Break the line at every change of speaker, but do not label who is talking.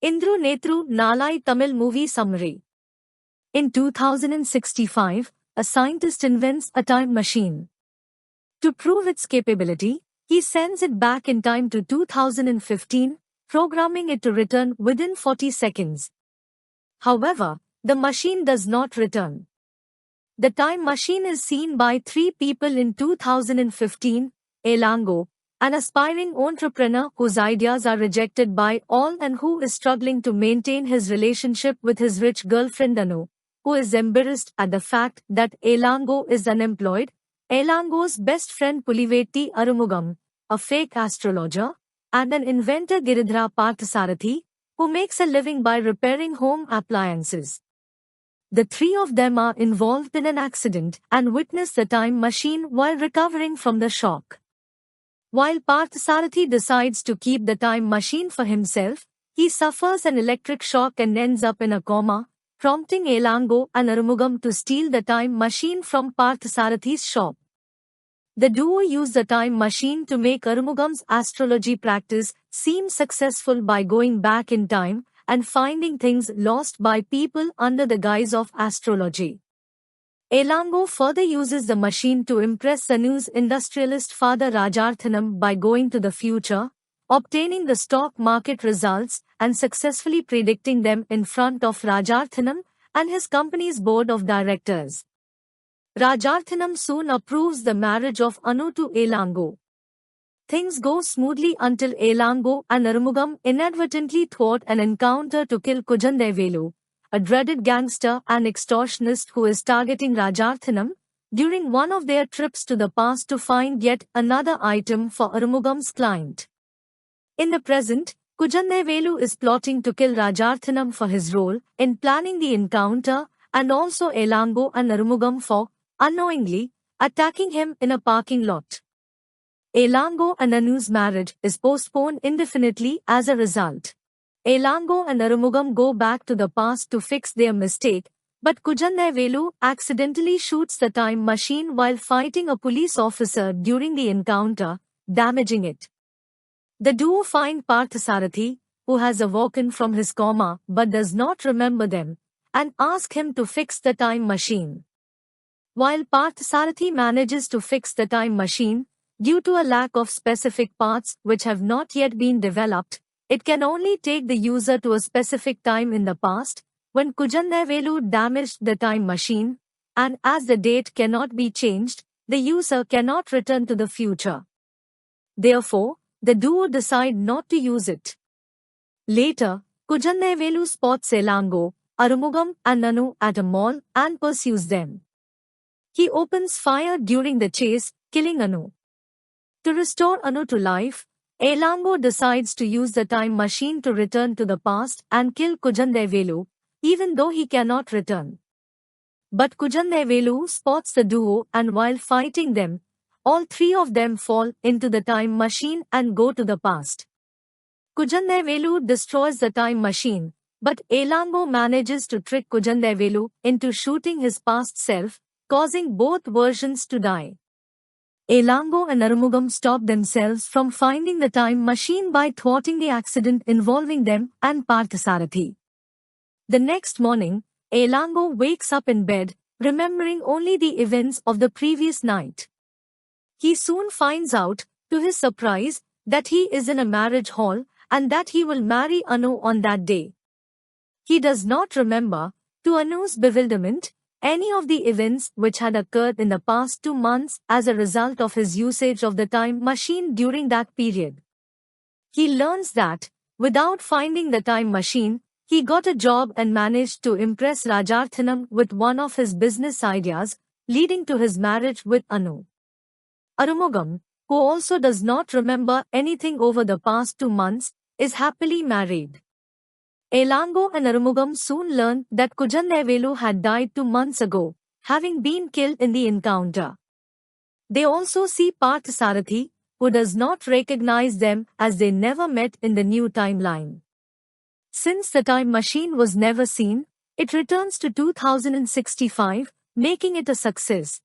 Indru Netru Nalai Tamil movie summary. In 2065, a scientist invents a time machine. To prove its capability, he sends it back in time to 2015, programming it to return within 40 seconds. However, the machine does not return. The time machine is seen by three people in 2015, Elango, an aspiring entrepreneur whose ideas are rejected by all and who is struggling to maintain his relationship with his rich girlfriend Anu, who is embarrassed at the fact that Elango is unemployed, Elango's best friend Pulivetti Arumugam, a fake astrologer, and an inventor Giridhara Parthasarathi, who makes a living by repairing home appliances. The three of them are involved in an accident and witness the time machine while recovering from the shock. While Parthasarathi decides to keep the time machine for himself, he suffers an electric shock and ends up in a coma, prompting Elango and Arumugam to steal the time machine from Parthasarathi's shop. The duo use the time machine to make Arumugam's astrology practice seem successful by going back in time and finding things lost by people under the guise of astrology. Elango further uses the machine to impress Anu's industrialist father Rajarthanam by going to the future, obtaining the stock market results and successfully predicting them in front of Rajarthanam and his company's board of directors. Rajarthanam soon approves the marriage of Anu to Elango. Things go smoothly until Elango and Arumugam inadvertently thwart an encounter to kill Kujandevelu, a dreaded gangster and extortionist who is targeting Rajarthanam, during one of their trips to the past to find yet another item for Arumugam's client. In the present, Kujandevelu is plotting to kill Rajarthanam for his role in planning the encounter and also Elango and Arumugam for, unknowingly, attacking him in a parking lot. Elango and Anu's marriage is postponed indefinitely as a result. Elango and Arumugam go back to the past to fix their mistake, but Kujandevelu accidentally shoots the time machine while fighting a police officer during the encounter, damaging it. The duo find Parthasarathi, who has awoken from his coma but does not remember them, and ask him to fix the time machine. While Parthasarathi manages to fix the time machine, due to a lack of specific parts which have not yet been developed, it can only take the user to a specific time in the past, when Kujandevelu damaged the time machine, and as the date cannot be changed, the user cannot return to the future. Therefore, the duo decide not to use it. Later, Kujandevelu spots Elango, Arumugam and Anu at a mall and pursues them. He opens fire during the chase, killing Anu. To restore Anu to life, Elango decides to use the time machine to return to the past and kill Kujandevelu, even though he cannot return. But Kujandevelu spots the duo and while fighting them, all three of them fall into the time machine and go to the past. Kujandevelu destroys the time machine, but Elango manages to trick Kujandevelu into shooting his past self, causing both versions to die. Elango and Arumugam stop themselves from finding the time machine by thwarting the accident involving them and Parthasarathi. The next morning, Elango wakes up in bed, remembering only the events of the previous night. He soon finds out, to his surprise, that he is in a marriage hall and that he will marry Anu on that day. He does not remember, to Anu's bewilderment, any of the events which had occurred in the past 2 months as a result of his usage of the time machine during that period. He learns that, without finding the time machine, he got a job and managed to impress Rajarthanam with one of his business ideas, leading to his marriage with Anu. Arumugam, who also does not remember anything over the past 2 months, is happily married. Elango and Arumugam soon learn that Kujandevelu had died 2 months ago, having been killed in the encounter. They also see Parthasarathi, who does not recognize them as they never met in the new timeline. Since the time machine was never seen, it returns to 2065, making it a success.